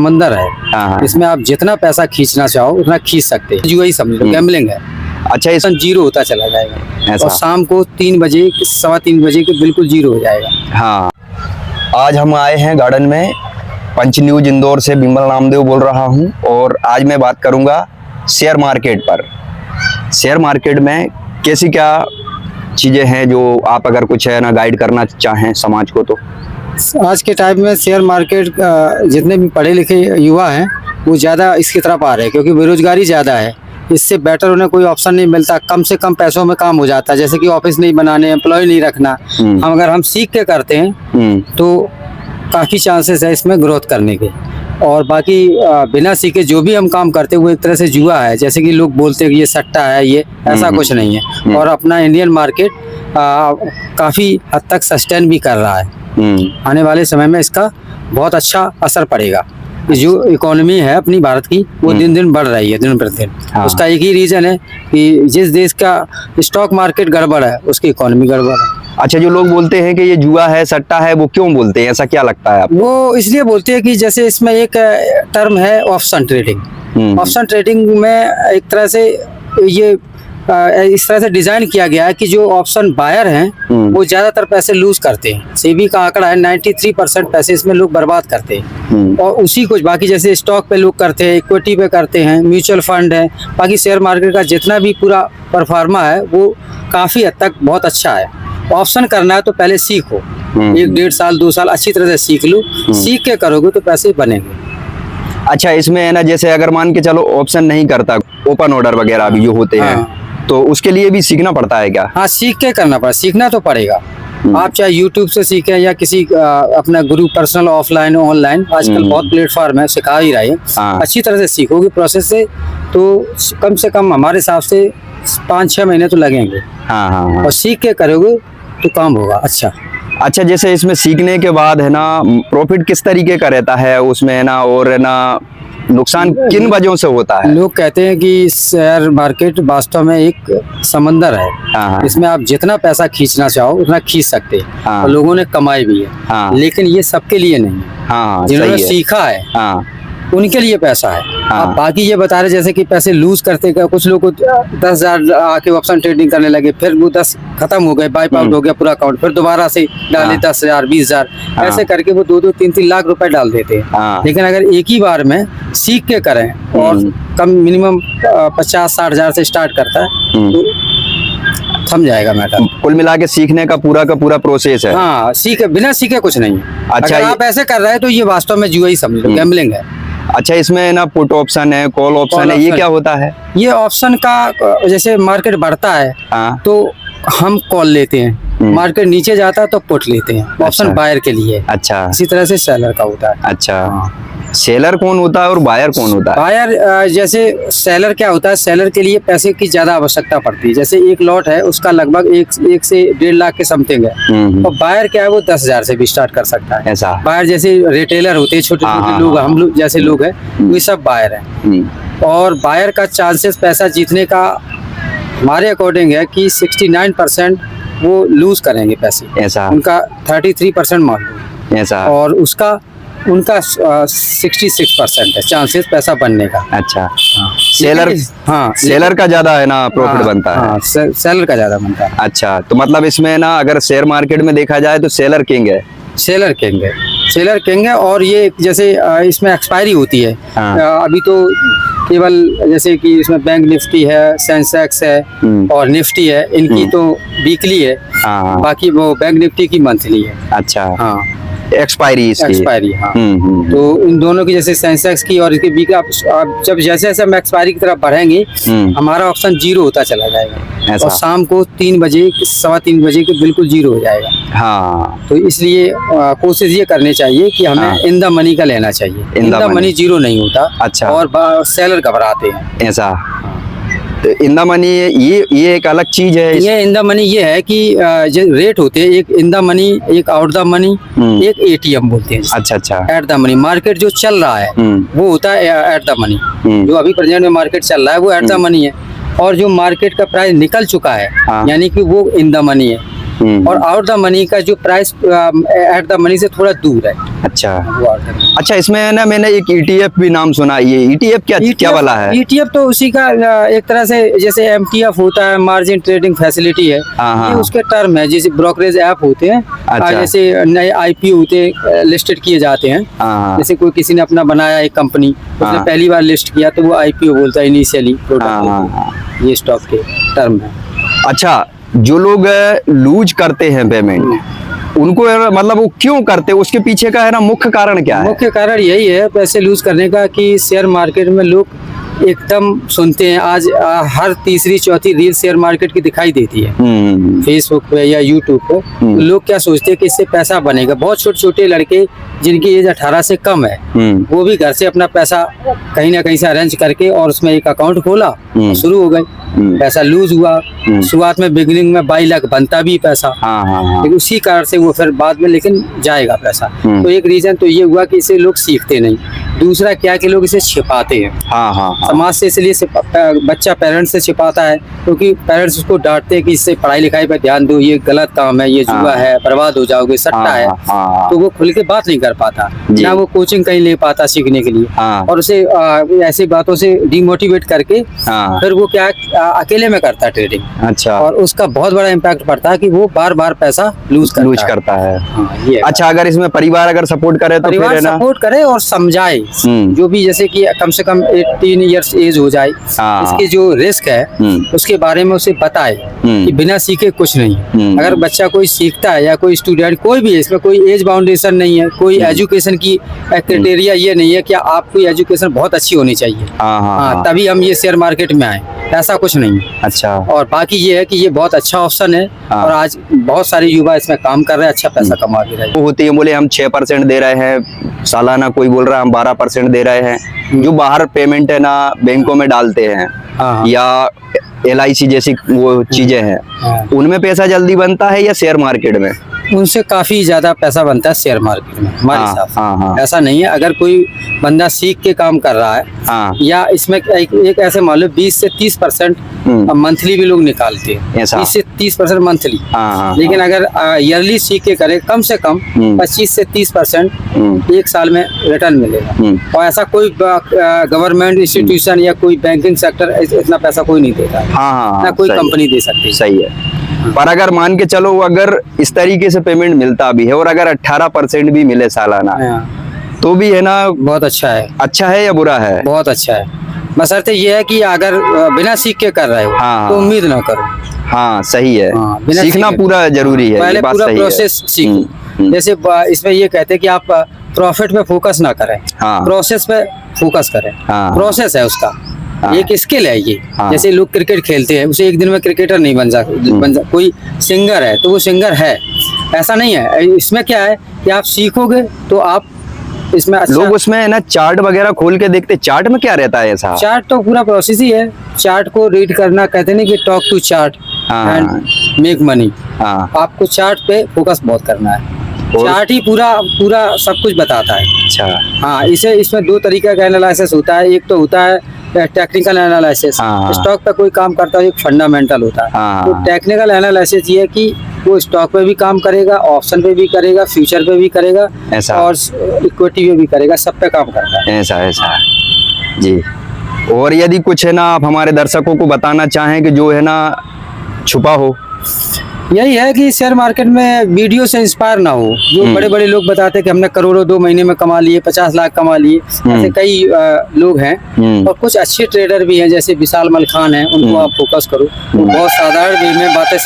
समंदर है। हाँ। इसमें आप जितना पैसा खींचना चाहो उतना खींच सकते हैं। जुआ ही समझ लो, गैम्बलिंग है। अच्छा, इस जीरो होता चला जाएगा ऐसा। और शाम को 3 बजे 3:15 बजे के बिल्कुल जीरो हो जाएगा। हाँ, आज हम आए हैं गार्डन में। पंच न्यूज इंदौर से बिमल नामदेव बोल रहा हूँ और आज मैं बात करूँगा शेयर मार्केट पर। शेयर मार्केट में कैसी क्या चीज़ें हैं जो आप अगर कुछ है ना गाइड करना चाहें समाज को तो। आज के टाइम में शेयर मार्केट जितने भी पढ़े लिखे युवा हैं वो ज़्यादा इसकी तरफ आ रहे हैं, क्योंकि बेरोजगारी ज़्यादा है। इससे बेटर उन्हें कोई ऑप्शन नहीं मिलता, कम से कम पैसों में काम हो जाता है। जैसे कि ऑफिस नहीं बनाने, एम्प्लॉय नहीं रखना। हम सीख के करते हैं तो काफ़ी चांसेस है इसमें ग्रोथ करने के। और बाकी बिना सीखे जो भी हम काम करते हैं वो एक तरह से जुआ है। जैसे कि लोग बोलते हैं कि ये सट्टा है, ये ऐसा कुछ नहीं है। और अपना इंडियन मार्केट काफ़ी हद तक सस्टेन भी कर रहा है। आने वाले समय में इसका बहुत अच्छा असर पड़ेगा। जो इकोनॉमी है अपनी भारत की वो दिन दिन बढ़ रही है, दिन प्रतिदिन। हाँ। उसका एक ही रीज़न है कि जिस देश का स्टॉक मार्केट गड़बड़ है उसकी इकोनॉमी गड़बड़ है। अच्छा, जो लोग बोलते हैं कि ये जुआ है, सट्टा है, वो क्यों बोलते हैं? ऐसा क्या लगता है आपको? वो इसलिए बोलते हैं कि जैसे इसमें एक टर्म है ऑप्शन ट्रेडिंग। ऑप्शन ट्रेडिंग में एक तरह से ये इस तरह से डिजाइन किया गया है कि जो ऑप्शन बायर हैं वो ज्यादातर पैसे लूज करते हैं। सेबी का आंकड़ा है 93% पैसे इसमें लोग बर्बाद करते हैं। और उसी कुछ बाकी जैसे स्टॉक पे लोग करते हैं, इक्विटी पे करते हैं, म्यूचुअल फंड है, बाकी शेयर मार्केट का जितना भी पूरा परफॉर्मा है वो काफी हद तक बहुत अच्छा है। ऑप्शन करना है तो पहले सीखो, 1-1.5 साल 2 साल अच्छी तरह से सीख लो। सीख के करोगे तो पैसे बनेंगे। अच्छा, इसमें है ना, जैसे अगर मान के चलो ऑप्शन नहीं करता, ओपन ऑर्डर वगैरह भी जो होते हैं, तो उसके लिए भी सीखना पड़ता है क्या? हाँ, सीख के करना पड़ा, सीखना तो पड़ेगा। आप चाहे यूट्यूब से सीखें या किसी अपना गुरु पर्सनल ऑफलाइन ऑनलाइन, आजकल बहुत प्लेटफॉर्म है, सिखा ही रहे हैं। अच्छी तरह से सीखोगे प्रोसेस से तो कम से कम हमारे हिसाब से 5-6 महीने तो लगेंगे। हाँ। और सीख के करोगे तो काम होगा अच्छा। जैसे इसमें सीखने के बाद है ना प्रॉफिट किस तरीके का रहता है उसमें है ना, और है ना नुकसान किन वजहों से होता है? लोग कहते हैं कि शेयर मार्केट वास्तव में एक समंदर है। इसमें आप जितना पैसा खींचना चाहो उतना खींच सकते हैं। और लोगों ने कमाई भी है। लेकिन ये सबके लिए नहीं है। जिन्होंने सीखा है उनके लिए पैसा है। आप बाकी ये बता रहे जैसे कि पैसे लूज करते गए, कुछ लोग 10,000 आके ऑप्शन ट्रेडिंग करने लगे, फिर वो 10 खत्म हो गए, वाइप आउट हो गया पूरा अकाउंट, फिर दोबारा से डाले 10,000 20,000 ऐसे करके वो 2-2 3-3 लाख रुपए डाल देते हैं। लेकिन अगर एक ही बार में सीख के करें और कम मिनिमम 50-60 हजार से स्टार्ट करता है तो थम जाएगा मैटर। कुल मिला के सीखने का पूरा प्रोसेस है। हाँ, बिना सीखे कुछ नहीं है। अच्छा, अगर आप ऐसे कर रहे हैं तो ये वास्तव में जुआ ही समझ लो, गैम्बलिंग है। अच्छा, इसमें ना पुट ऑप्शन है, कॉल ऑप्शन है, ये क्या होता है? ये ऑप्शन का जैसे मार्केट बढ़ता है तो हम कॉल लेते हैं, मार्केट नीचे जाता है तो पुट लेते हैं। ऑप्शन बायर के लिए। अच्छा, इसी तरह से सेलर का होता है। अच्छा, सेलर कौन होता है और बायर कौन होता है? बायर जैसे सेलर क्या होता है, सेलर के लिए पैसे की ज्यादा आवश्यकता पड़ती है। जैसे एक लॉट है उसका लगभग 1 से 1.5 लाख के समथिंग है। और बायर क्या है, वो 10,000 से भी स्टार्ट कर सकता है। ऐसा बायर जैसे रिटेलर होते हैं, छोटे छोटे लोग, हम लोग जैसे लोग हैं, वो सब बायर है। और बायर का चांसेस पैसा जीतने का हमारे अकॉर्डिंग है कि 69% वो लूज करेंगे पैसे। ऐसा उनका 33% मान लो ऐसा, और उनका 66% है चांसेस पैसा बनने का। अच्छा, सेलर का ज्यादा है ना प्रॉफिट बनता है? सेलर का ज्यादा बनता है। अच्छा, तो मतलब इसमें ना अगर शेयर मार्केट में देखा जाए तो सेलर किंग है। सेलर किंग है। और ये जैसे इसमें एक्सपायरी होती है। अभी तो केवल जैसे कि इसमें बैंक निफ्टी है, सेंसेक्स है और निफ्टी है, इनकी तो वीकली है। बाकी वो बैंक निफ्टी की मंथली है। अच्छा, हाँ, एक्सपायरी। हाँ। तो इन दोनों की जैसे सेंसेक्स की और इसके बीच जब जैसे जैसे हम एक्सपायरी की तरफ बढ़ेंगे हमारा ऑप्शन जीरो होता चला जाएगा। और शाम को 3 बजे 3:15 बजे के बिल्कुल जीरो हो जाएगा। हाँ, तो इसलिए कोशिश ये करनी चाहिए कि हमें इन द मनी का लेना चाहिए। इन द मनी जीरो नहीं होता। अच्छा, और सेलर घबराते हैं। ऐसा इन द मनी ये एक अलग चीज है। ये इन द मनी ये है कि जो रेट होते हैं, एक इन द मनी, एक आउट द मनी, एक एटीएम बोलते हैं। अच्छा, एट द मनी। मार्केट जो चल रहा है वो होता है एट द मनी। जो अभी प्रेजेंट में मार्केट चल रहा है वो एट द मनी है। और जो मार्केट का प्राइस निकल चुका है यानी कि वो इन द मनी है। और आउट द मनी का जो प्राइस एट द मनी से थोड़ा दूर है। अच्छा वो out the money। अच्छा, इसमें है ना मैंने एक ETF भी नाम सुना, ये ETF क्या वाला है? ETF तो उसी का एक तरह से जैसे MTF होता है, मार्जिन ट्रेडिंग फैसिलिटी है, हाँ। ये उसके टर्म है। जैसे ब्रोकरेज ऐप होते हैं, अच्छा। जैसे नए IPO होते हैं, लिस्टेड किए जाते हैं। हाँ। जैसे कोई किसी ने अपना बनाया एक कंपनी, उसने हाँ। पहली बार लिस्ट किया तो वो IPO बोलता है, इनिशियली हाँ, प्रोडक्ट। हाँ। ये स्टॉक के टर्म है। अच्छा, जो लोग लूज करते हैं पेमेंट, उनको मतलब वो क्यों करते हैं, उसके पीछे का है ना मुख्य कारण क्या है? मुख्य कारण यही है पैसे लूज करने का कि शेयर मार्केट में लोग एकदम सुनते हैं। आज हर तीसरी चौथी रील शेयर मार्केट की दिखाई देती है फेसबुक पे या यूट्यूब पे। तो लोग क्या सोचते हैं कि इससे पैसा बनेगा। बहुत छोटे छोटे लड़के जिनकी एज 18 से कम है, वो भी घर से अपना पैसा कहीं ना कहीं से अरेंज करके और उसमें एक अकाउंट खोला, शुरू हो गए, पैसा लूज हुआ। शुरुआत में बिगिनिंग में 22 लाख बनता भी पैसा, लेकिन उसी कारण से वो फिर बाद में लेकिन जाएगा पैसा। तो एक रीजन तो ये हुआ कि इसे लोग सीखते नहीं। दूसरा क्या कि लोग इसे छिपाते हैं समाज से, इसलिए बच्चा पेरेंट्स से छिपाता है क्योंकि पेरेंट्स उसको डांटते हैं कि इससे पढ़ाई लिखाई पर ध्यान दो, ये गलत काम है, ये जुआ है, बर्बाद हो जाओगे, सट्टा है। तो वो खुल के बात नहीं कर पाता, ना वो कोचिंग कहीं ले पाता सीखने के लिए, और उसे ऐसी बातों से डिमोटिवेट करके फिर वो क्या अकेले में करता है ट्रेडिंग। अच्छा, और उसका बहुत बड़ा इम्पैक्ट पड़ता है कि वो बार बार पैसा लूज करता है। ये अच्छा, अगर इसमें परिवार अगर सपोर्ट करे तो परिवार फिर सपोर्ट करे और समझाए, जो भी जैसे कि कम से कम 18 इयर्स एज हो जाए, इसके जो रिस्क है उसके बारे में उसे बताए कि बिना सीखे कुछ नहीं। अगर बच्चा कोई सीखता है या कोई स्टूडेंट, कोई भी, इसमें कोई एज बाउंडेशन नहीं है, कोई एजुकेशन की क्राइटेरिया ये नहीं है कि आपकी एजुकेशन बहुत अच्छी होनी चाहिए तभी हम ये शेयर मार्केट में आए, ऐसा कुछ नहीं है। अच्छा, और बाकी ये है कि ये बहुत अच्छा ऑप्शन है और आज बहुत सारे युवा इसमें काम कर रहे हैं, अच्छा पैसा कमा भी रहे हैं। वो होती है, बोले हम 6% दे रहे हैं सालाना, कोई बोल रहा है हम 12% दे रहे हैं। जो बाहर पेमेंट है ना बैंकों में डालते हैं या LIC जैसी वो चीजें हैं, उनमें पैसा जल्दी बनता है या शेयर मार्केट में? उनसे काफी ज्यादा पैसा बनता है शेयर मार्केट में हमारे हिसाब से। ऐसा नहीं है, अगर कोई बंदा सीख के काम कर रहा है या इसमें एक ऐसे मान लो 20 से 30% मंथली भी लोग निकालते हैं, 20 से 30% मंथली। लेकिन अगर ईयरली सीख के करे, कम से कम 25 से 30% एक साल में रिटर्न मिलेगा। और ऐसा कोई गवर्नमेंट इंस्टीट्यूशन या कोई बैंकिंग सेक्टर इतना पैसा कोई नहीं देता, ना कोई कंपनी दे सकती। सही है। पर अगर मान के चलो अगर इस तरीके से पेमेंट मिलता भी है और अगर 18% भी मिले सालाना, तो भी है ना बहुत अच्छा है। अच्छा है या बुरा है? बहुत अच्छा है, बशर्ते ये है कि अगर बिना सीख के कर रहे हो तो उम्मीद ना करो। हाँ, सही है। सीखना पूरा जरूरी है, पहले पूरा प्रोसेस सीखो। जैसे इसमें ये कहते हैं कि आप प्रॉफिट पे फोकस ना करें, प्रोसेस पे फोकस करें। प्रोसेस है उसका, एक स्किल है ये। जैसे लोग क्रिकेट खेलते हैं, उसे एक दिन में क्रिकेटर नहीं बन सकता। कोई सिंगर है तो वो सिंगर है, ऐसा नहीं है। इसमें क्या है कि आप सीखोगे तो आप इसमें अच्छा। लोग उसमें है ना चार्ट वगैरह खोल के देखते, चार्ट में क्या रहता है ऐसा? चार्ट तो पूरा प्रोसेस ही है, चार्ट को रीड करना, कहते नहीं कि talk to chart and make money. आपको चार्ट पे फोकस बहुत करना है, चार्ट ही पूरा सब कुछ बताता है। अच्छा, हाँ, इसमें दो तरीके का एनालिसिस होता है। एक तो होता है टेक्निकल एनालिसिस, स्टॉक पे कोई काम करता है, एक फंडामेंटल होता है। तो टेक्निकल एनालिसिस ये है कि वो स्टॉक पे भी काम करेगा, ऑप्शन पे भी करेगा, फ्यूचर पे भी करेगा, और इक्विटी पे भी करेगा, सब पे काम करता है। ऐसा जी। और यदि कुछ है ना आप हमारे दर्शकों को बताना चाहें कि जो है ना छुपा हो? यही है कि शेयर मार्केट में वीडियो से इंस्पायर ना हो। जो बड़े बड़े लोग बताते हैं कि हमने करोड़ों 2 महीने में कमा लिए, 50 लाख कमा लिए, ऐसे कई लोग हैं। और कुछ अच्छे ट्रेडर भी हैं, जैसे विशाल मलखान है, उनको आप फोकस करो। वो बहुत साधारण वे में बातें